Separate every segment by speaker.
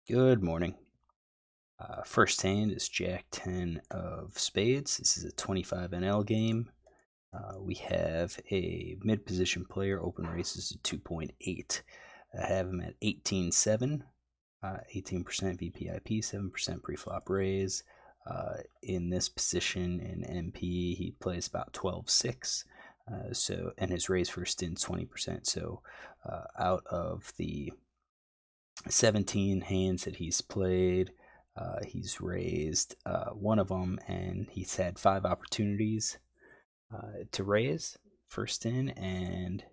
Speaker 1: Good morning. First hand is Jack 10 of spades. This is a 25 NL game. We have a mid position player, open races at 2.8. I have him at 18.7, 18% VPIP, 7% preflop raise. In this position in MP, he plays about 12.6. And his raise first in 20%. So out of the 17 hands that he's played, he's raised one of them, and he's had 5 opportunities to raise first in, and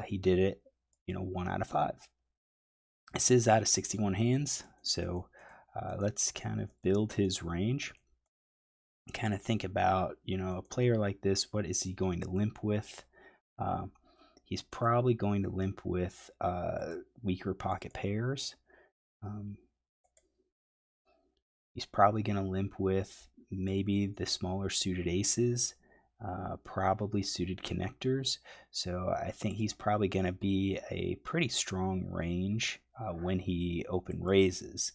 Speaker 1: he did it, 1 out of 5. This is out of 61 hands, so let's kind of build his range. Kind of think about, a player like this, what is he going to limp with? He's probably going to limp with weaker pocket pairs. Um, He's probably going to limp with maybe the smaller suited aces, probably suited connectors. So I think he's probably going to be a pretty strong range when he open raises.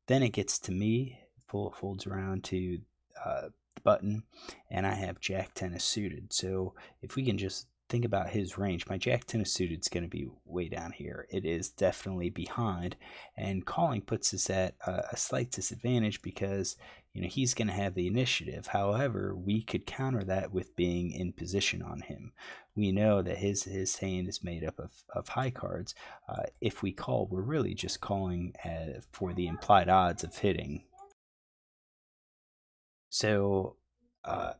Speaker 1: Then it gets to me, folds around to the button, and I have Jack 10 as suited. So if we can just think about his range, my Jack 10 suited is going to be way down here. It is definitely behind, and calling puts us at a slight disadvantage because he's going to have the initiative. However, we could counter that with being in position on him. We know that his hand is made up of high cards. If we call, we're really just calling for the implied odds of hitting. So uh,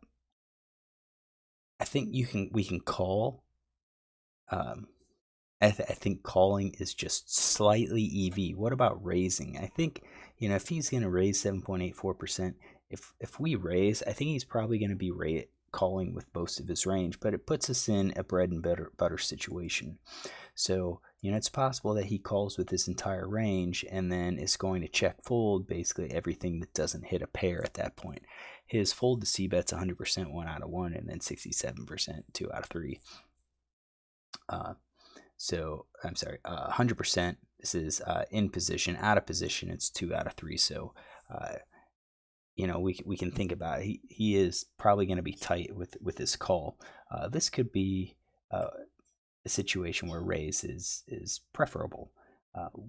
Speaker 1: I think we can call. Um, I think calling is just slightly EV. What about raising? I think if he's going to raise 7.84%, if we raise, I think he's probably going to be calling with most of his range, but it puts us in a bread and butter situation. So it's possible that he calls with his entire range and then is going to check fold basically everything that doesn't hit a pair at that point. His fold to C bet's 100% 1 out of 1, and then 67% 2 out of 3. So I'm sorry, 100%. This is in position. Out of position, it's 2 out of 3. So, we can think about it. He is probably going to be tight with his call. This could be a situation where raise is preferable.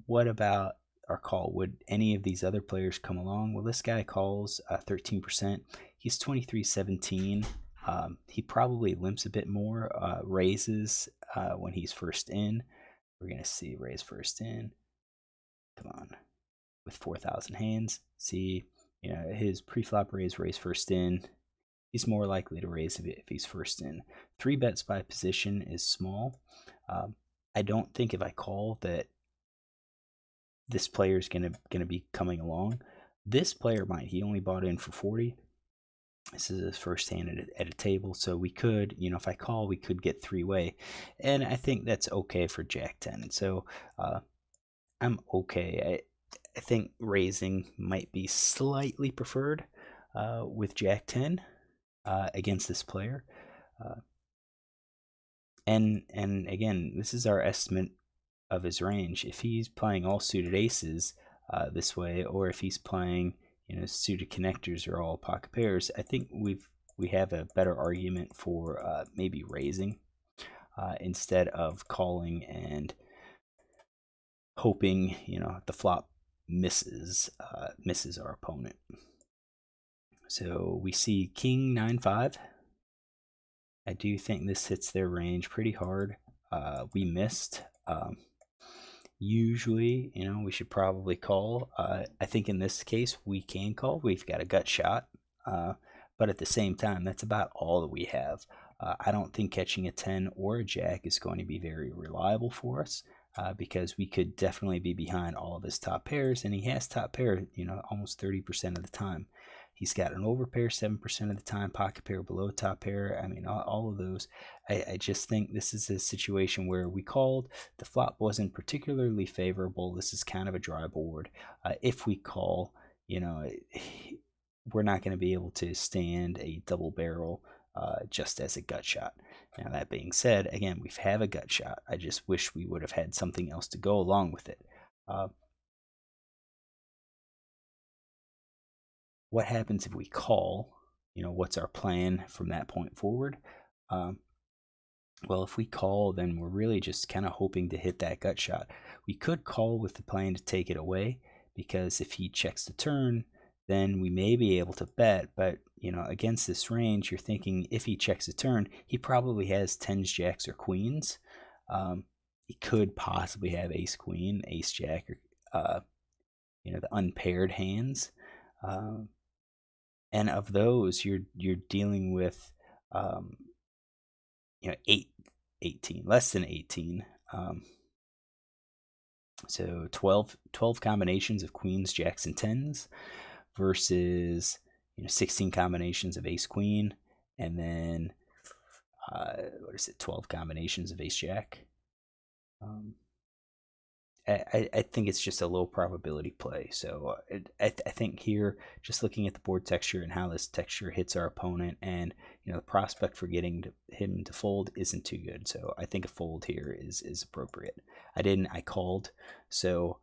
Speaker 1: What about our call? Would any of these other players come along? Well, this guy calls 13%. He's 23-17. He probably limps a bit more, raises when he's first in. We're going to see raise first in. Come on. With 4,000 hands. See, his pre-flop raise first in. He's more likely to raise if he's first in. 3 bets by position is small. I don't think if I call that this player is gonna be coming along. This player might. He only bought in for 40. This is his first hand at a table, so we could, if I call, we could get 3-way, and I think that's okay for Jack 10. So I'm okay. I think raising might be slightly preferred with Jack 10 against this player. And again, this is our estimate of his range. If he's playing all suited aces this way, or if he's playing suited connectors or all pocket pairs, I think we have a better argument for maybe raising instead of calling and hoping the flop misses our opponent. So we see King 9-5. I do think this hits their range pretty hard. We missed. Usually, we should probably call. I think in this case, we can call. We've got a gut shot. But at the same time, that's about all that we have. I don't think catching a 10 or a jack is going to be very reliable for us because we could definitely be behind all of his top pairs, and he has top pair, almost 30% of the time. He's got an overpair 7% of the time, pocket pair below top pair. I mean, all of those. I just think this is a situation where we called. The flop wasn't particularly favorable. This is kind of a dry board. If we call, we're not going to be able to stand a double barrel just as a gut shot. Now, that being said, again, we have a gut shot. I just wish we would have had something else to go along with it. what happens if we call? What's our plan from that point forward? Well, if we call, then we're really just kind of hoping to hit that gut shot. We could call with the plan to take it away, because if he checks the turn, then we may be able to bet. But, against this range, you're thinking if he checks the turn, he probably has tens, jacks, or queens. He could possibly have ace, queen, ace, jack, or, the unpaired hands. And of those, you're dealing with 18, less than 18. So 12 combinations of queens, jacks, and tens versus 16 combinations of ace, queen, and then 12 combinations of ace, jack. I think it's just a low probability play. So I think here, just looking at the board texture and how this texture hits our opponent, and the prospect for getting him to fold isn't too good. So I think a fold here is appropriate. I called. So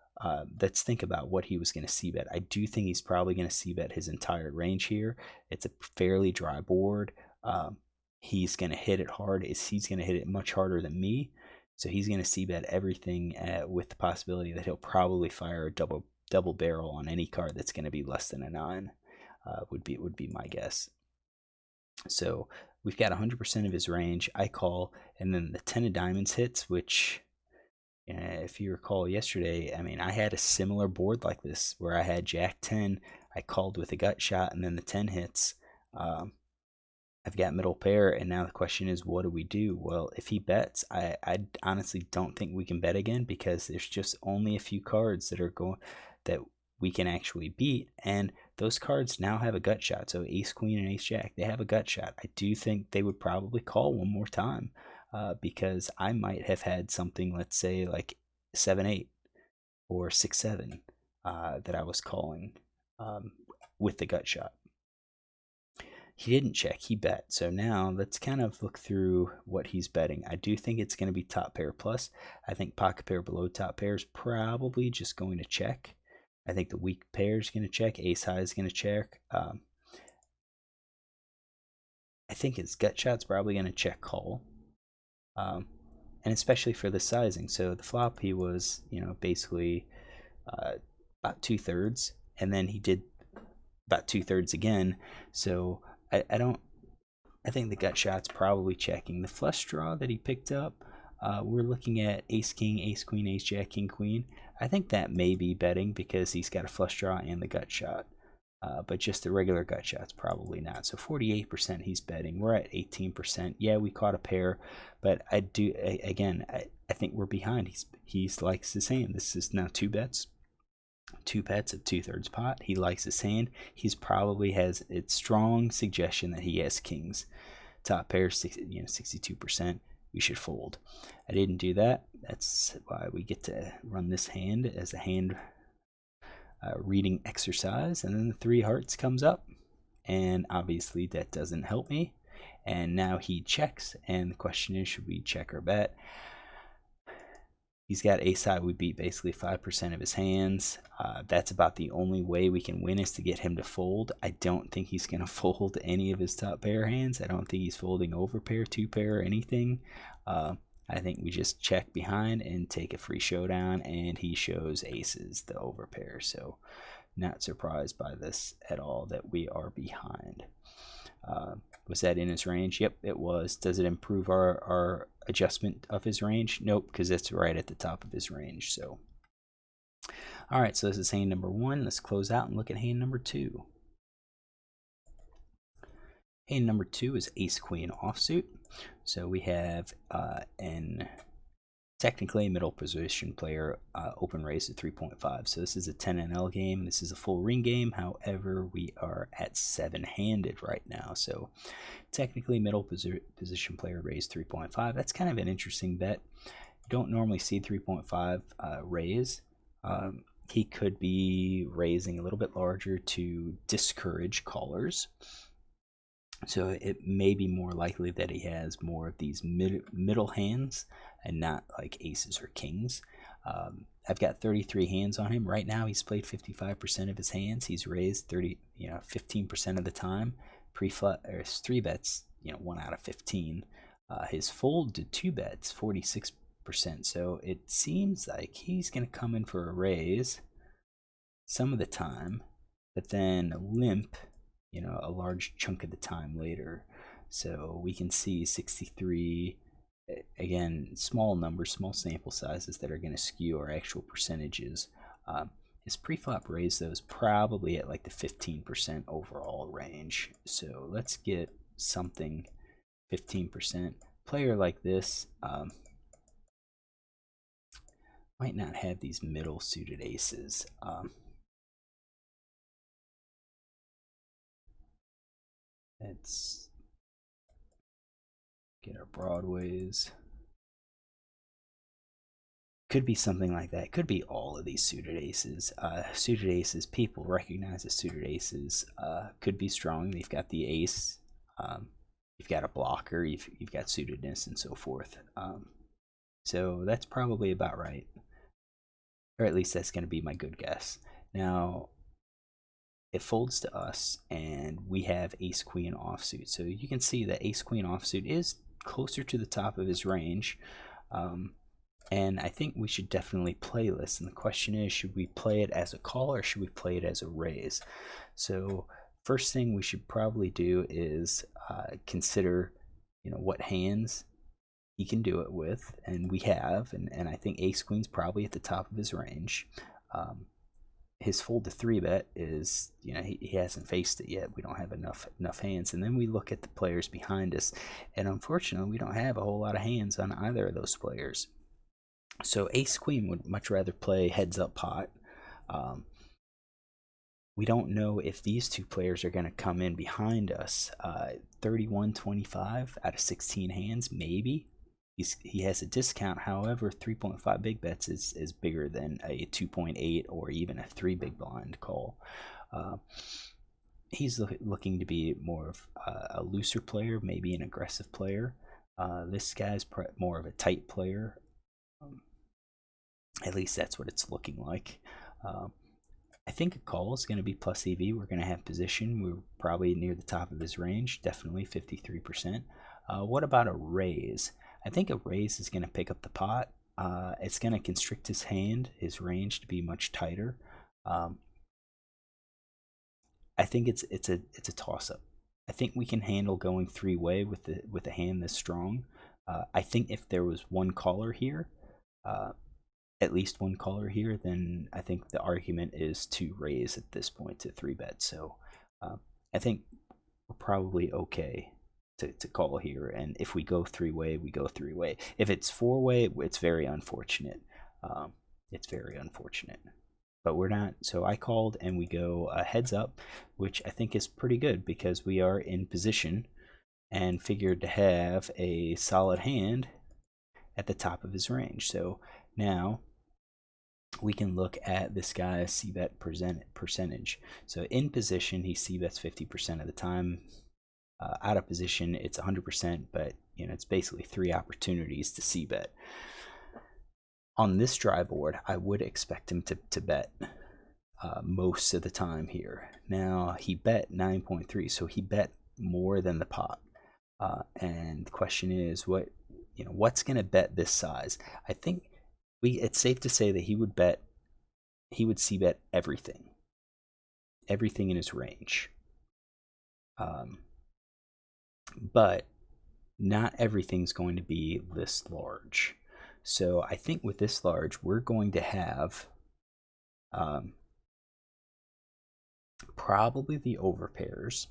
Speaker 1: let's think about what he was going to c-bet. I do think he's probably going to c-bet his entire range here. It's a fairly dry board. He's going to hit it hard. He's going to hit it much harder than me. So he's going to c-bet everything with the possibility that he'll probably fire a double barrel on any card that's going to be less than a 9. Would be my guess. So we've got 100% of his range. I call, and then the 10 of diamonds hits, which, if you recall yesterday, I had a similar board like this where I had Jack 10. I called with a gut shot, and then the 10 hits. I've got middle pair, and now the question is, what do we do? Well, if he bets, I honestly don't think we can bet again, because there's just only a few cards that we can actually beat, and those cards now have a gut shot. So ace, queen, and ace, jack, they have a gut shot. I do think they would probably call one more time, because I might have had something, let's say like 7-8 or 6-7 that I was calling with the gut shot. He didn't check, he bet. So now let's kind of look through what he's betting. I do think it's going to be top pair plus. I think pocket pair below top pair is probably just going to check. I think the weak pair is going to check. Ace high is going to check. I think his gut shot's probably going to check call. And especially for the sizing. So the flop, he was, basically about 2/3. And then he did about 2/3 again. So I think the gut shot's probably checking. The flush draw that he picked up, we're looking at ace king, ace queen, ace jack, king queen. I think that may be betting because he's got a flush draw and the gut shot. But just the regular gut shot's probably not. So 48% he's betting. We're at 18%. Yeah, we caught a pair, but I think we're behind. He's likes his hand. This is now 2 bets. 2 bets of 2/3 pot. He likes his hand. He's probably has its strong suggestion that he has kings. Top pair, 62%. We should fold. I didn't do that. That's why we get to run this hand as a hand reading exercise. And then the 3 hearts comes up, and obviously that doesn't help me. And now he checks, and the question is, should we check or bet? He's got ace high. We beat basically 5% of his hands. That's about the only way we can win, is to get him to fold. I don't think he's going to fold any of his top pair hands. I don't think he's folding over pair, 2 pair, or anything. I think we just check behind and take a free showdown, and he shows aces, the over pair. So not surprised by this at all that we are behind. Was that in his range? Yep, it was. Does it improve our adjustment of his range? Nope, because it's right at the top of his range. So, all right, so this is hand number 1. Let's close out and look at hand number 2. Hand number 2 is ace queen offsuit. So we have an technically a middle position player open raise at 3.5. So this is a 10 NL game. This is a full ring game. However, we are at 7-handed right now. So technically middle position player raise 3.5. That's kind of an interesting bet. You don't normally see 3.5 raise. He could be raising a little bit larger to discourage callers. So it may be more likely that he has more of these middle hands and not like aces or kings. I've got 33 hands on him right now. He's played 55% of his hands. He's raised 15% of the time. Pre-flop or his 3-bets, 1 out of 15. His fold to 2-bets, 46%. So it seems like he's going to come in for a raise some of the time, but then limp, a large chunk of the time later. So we can see 63. Again, small numbers, small sample sizes that are going to skew our actual percentages. His pre-flop raise, though, is probably at like the 15% overall range. So let's get something 15%. Player like this might not have these middle suited aces. Let's get our broadways. Could be something like that. Could be all of these suited aces. Suited aces, people recognize as suited aces. Could be strong. They've got the ace. You've got a blocker. You've got suitedness and so forth. So that's probably about right, or at least that's going to be my good guess. Now, it folds to us, and we have ace queen offsuit. So you can see that ace queen offsuit is closer to the top of his range. And I think we should definitely play this. And the question is, should we play it as a call or should we play it as a raise? So first thing we should probably do is consider, what hands he can do it with, and we have, and I think ace queen's probably at the top of his range. His fold to 3-bet is, he hasn't faced it yet. We don't have enough hands. And then we look at the players behind us, and unfortunately we don't have a whole lot of hands on either of those players. So ace queen would much rather play heads up pot. We don't know if these two players are going to come in behind us. 31-25 out of 16 hands, maybe. He has a discount. However, 3.5 big bets is bigger than a 2.8 or even a 3 big blind call. He's looking to be more of a looser player, maybe an aggressive player. This guy's more of a tight player. At least that's what it's looking like. I think a call is going to be plus EV. We're going to have position. We're probably near the top of his range, definitely 53%. What about a raise? I think a raise is going to pick up the pot. It's going to constrict his hand, his range, to be much tighter. I think it's a toss-up. I think we can handle going 3-way with a hand this strong. I think if there was one caller here, at least one caller here, then I think the argument is to raise at this point to 3-bet. So I think we're probably okay to call here, and if we go 3-way, we go 3-way. If it's 4-way, it's very unfortunate. It's very unfortunate, but we're not. So I called, and we go heads up, which I think is pretty good because we are in position and figured to have a solid hand at the top of his range. So now we can look at this guy's c-bet percentage. So in position, he c-bets 50% of the time. Out of position, it's 100%, but it's basically 3 opportunities to c-bet. On this dry board, I would expect him to bet most of the time here. Now, he bet 9.3, so he bet more than the pot. And the question is, what's going to bet this size? I think it's safe to say that he would c-bet everything in his range. But not everything's going to be this large. So I think with this large, we're going to have probably the overpairs.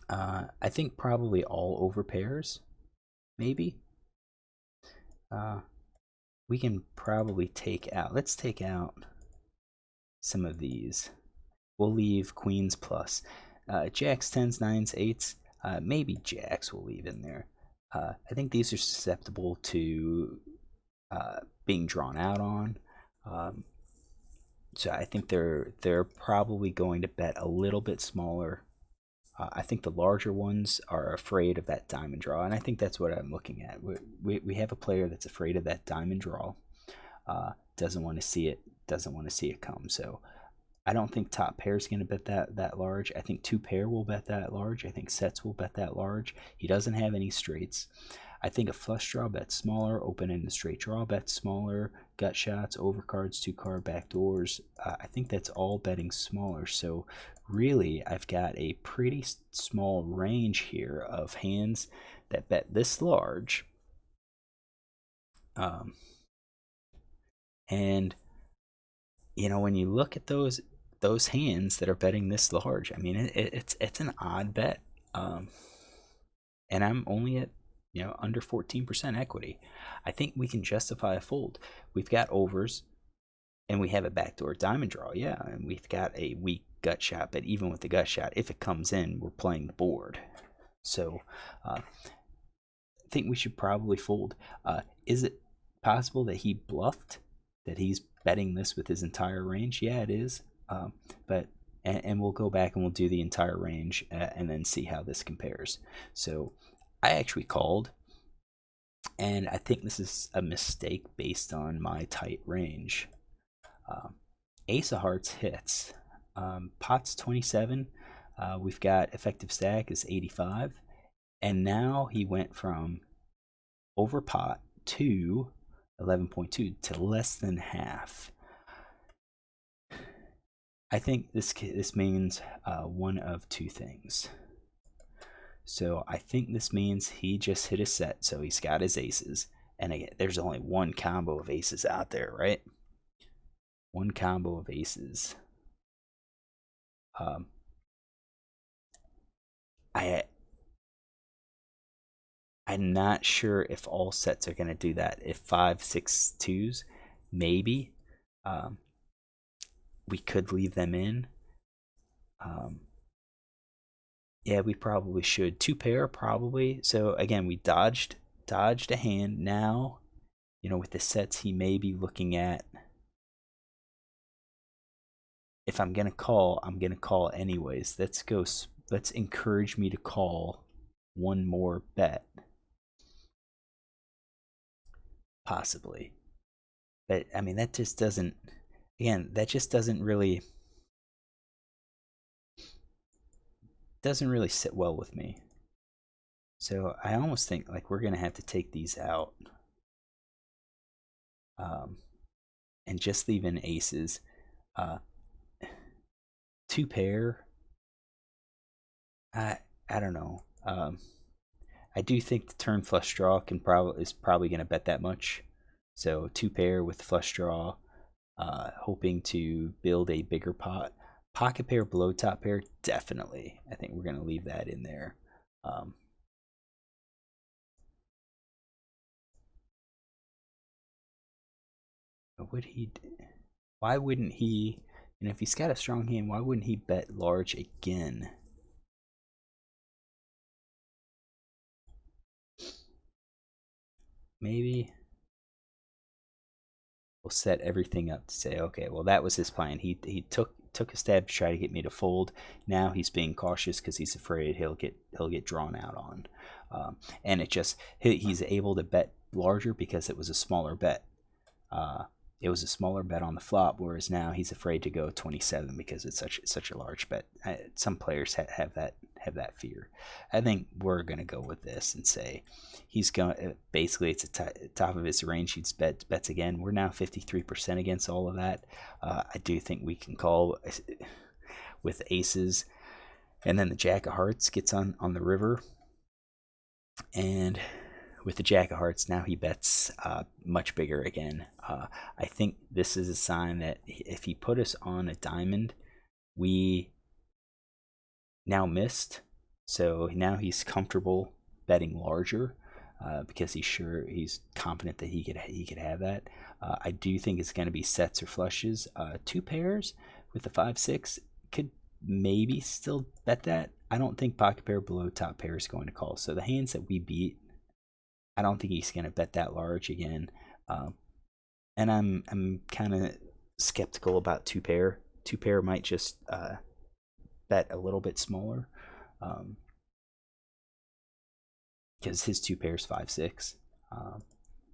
Speaker 1: I think probably all overpairs, maybe. We can probably let's take out some of these. We'll leave queens plus. Jacks, 10s, 9s, 8s, maybe jacks we'll leave in there. I think these are susceptible to being drawn out on. So I think they're probably going to bet a little bit smaller I think the larger ones are afraid of that diamond draw, and I think that's what I'm looking at. We have a player that's afraid of that diamond draw, doesn't want to see it come. So I don't think top pair is going to bet that large. I think two pair will bet that large. I think sets will bet that large. He doesn't have any straights. I think a flush draw bets smaller, open-ended straight draw bets smaller, gut shots, overcards, two-card backdoors. I think that's all betting smaller. So really, I've got a pretty small range here of hands that bet this large. And you know, when you look at those hands that are betting this large, I mean, it's an odd bet. And I'm only at, you know, under 14% equity. I think we can justify a fold. We've got overs, and we have a backdoor diamond draw, yeah, and we've got a weak gut shot. But even with the gut shot, if it comes in, we're playing the board. So I think we should probably fold. Is it possible that he bluffed? That he's betting this with his entire range? Yeah, it is. But we'll go back and we'll do the entire range and then see how this compares. So I actually called, and I think this is a mistake based on my tight range. Ace of Hearts hits. Pot's 27. We've got effective stack is 85. And now he went from over pot to 11.2 to less than half. I think this means one of two things. So I think this means he just hit a set, so he's got his aces. And again, there's only one combo of aces out there, right? One combo of aces. I'm not sure if all sets are going to do that. If 5, 6, 2s, maybe. We could leave them in. Yeah, we probably should. Two pair, probably. So again, we dodged a hand. Now, you know, with the sets he may be looking at. If I'm gonna call, I'm gonna call anyways. Let's encourage me to call one more bet. Possibly. But I mean, that just doesn't, again, that just doesn't really sit well with me. So I almost think like we're gonna have to take these out, and just leave in aces. Two pair. I don't know. I do think the turn flush draw is probably gonna bet that much. So two pair with flush draw, hoping to build a bigger pot. Pocket pair below top pair, definitely. I think we're gonna leave that in there. Would he? Why wouldn't he? And if he's got a strong hand, why wouldn't he bet large again? Maybe we'll set everything up to say, okay, well, that was his plan. He took a stab to try to get me to fold. Now he's being cautious because he's afraid he'll get drawn out on. And it just, he's able to bet larger because it was a smaller bet. It was a smaller bet on the flop, whereas now he's afraid to go 27 because it's such a large bet. Some players have that fear. I think we're gonna go with this and say he's going. Basically, it's top of his range. He's bets again. We're now 53% against all of that. I do think we can call with aces, and then the Jack of Hearts gets on the river, and with the Jack of Hearts, now he bets much bigger again. I think this is a sign that if he put us on a diamond, we now missed. So now he's comfortable betting larger because he's confident that he could have that. I do think it's going to be sets or flushes. Two pairs with the 5-6 could maybe still bet that. I don't think pocket pair below top pair is going to call. So the hands that we beat, I don't think he's going to bet that large again. And I'm kind of skeptical about two pair. Two pair might just bet a little bit smaller. because his 2 pairs 5-6.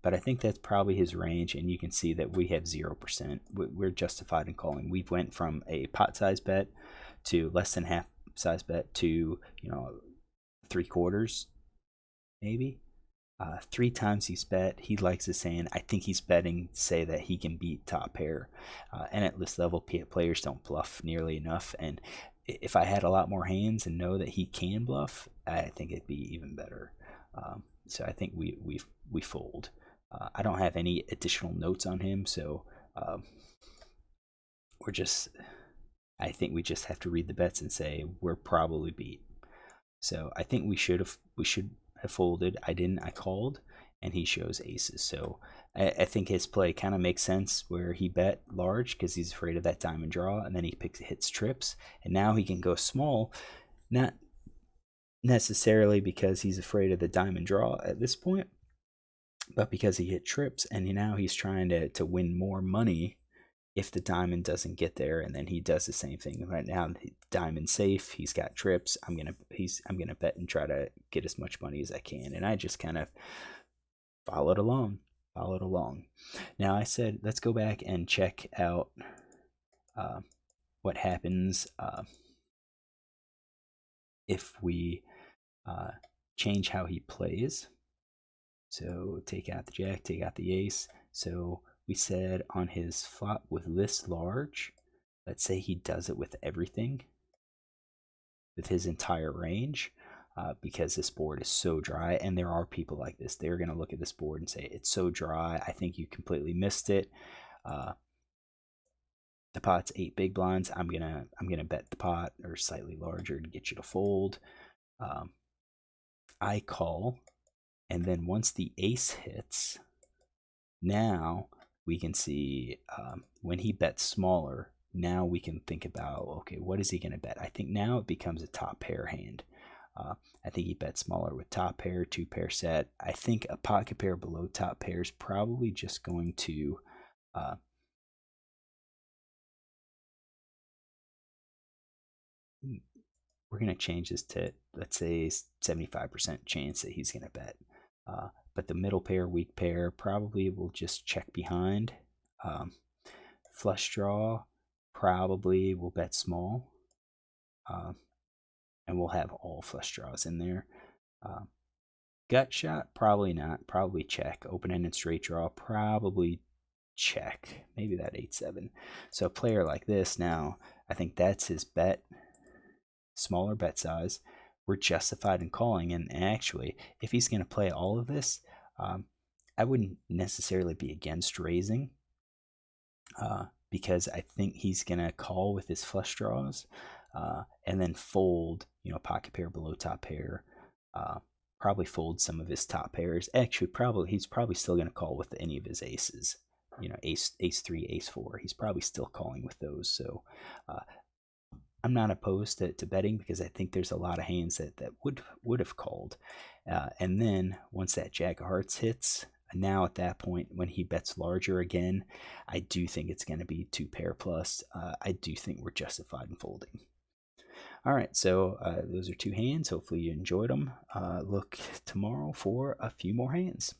Speaker 1: But I think that's probably his range, and you can see that we have 0%. We're justified in calling. We went from a pot size bet to less than half size bet to 3/4 maybe. 3 times he's bet. He likes his hand. I think he's betting to say that he can beat top pair. And at this level, players don't bluff nearly enough. And if I had a lot more hands and know that he can bluff, I think it'd be even better. So I think we fold. I don't have any additional notes on him, so I think we just have to read the bets and say we're probably beat. So I think we should have folded. I didn't. I called, and he shows aces. So I think his play kind of makes sense where he bet large because he's afraid of that diamond draw, and then he hits trips, and now he can go small, not necessarily because he's afraid of the diamond draw at this point, but because he hit trips, and now he's trying to win more money if the diamond doesn't get there, and then he does the same thing. Right now, the diamond safe, he's got trips. I'm gonna bet and try to get as much money as I can, and I just kind of followed along. Now I said, let's go back and check out what happens if we change how he plays. So take out the jack, take out the ace. So we said on his flop with this large, let's say he does it with everything, with his entire range, because this board is so dry. And there are people like this. They're going to look at this board and say, it's so dry. I think you completely missed it. The pot's 8 big blinds. I'm gonna bet the pot or slightly larger to get you to fold. I call, and then once the ace hits, now we can see when he bets smaller. Now we can think about, okay, what is he gonna bet? I think now it becomes a top pair hand. I think he bets smaller with top pair, 2-pair set. I think a pocket pair below top pair is probably just going to we're going to change this to, let's say, 75% chance that he's going to bet. But the middle pair, weak pair, probably will just check behind. Flush draw, probably will bet small. And we'll have all flush draws in there. Gut shot, probably not. Probably check. Open-ended straight draw, probably check. Maybe that 8-7. So a player like this now, I think that's his bet. Smaller bet size, we're justified in calling. And actually, if he's going to play all of this, I wouldn't necessarily be against raising, because I think he's going to call with his flush draws, and then fold, pocket pair below top pair, probably fold some of his top pairs. Actually, he's probably still going to call with any of his aces, ace 3, ace 4. He's probably still calling with those. So I'm not opposed to betting, because I think there's a lot of hands that would have called. And then once that jack of hearts hits, now at that point when he bets larger again, I do think it's going to be 2-pair plus. I do think we're justified in folding. All right, so those are 2 hands. Hopefully you enjoyed them. Look tomorrow for a few more hands.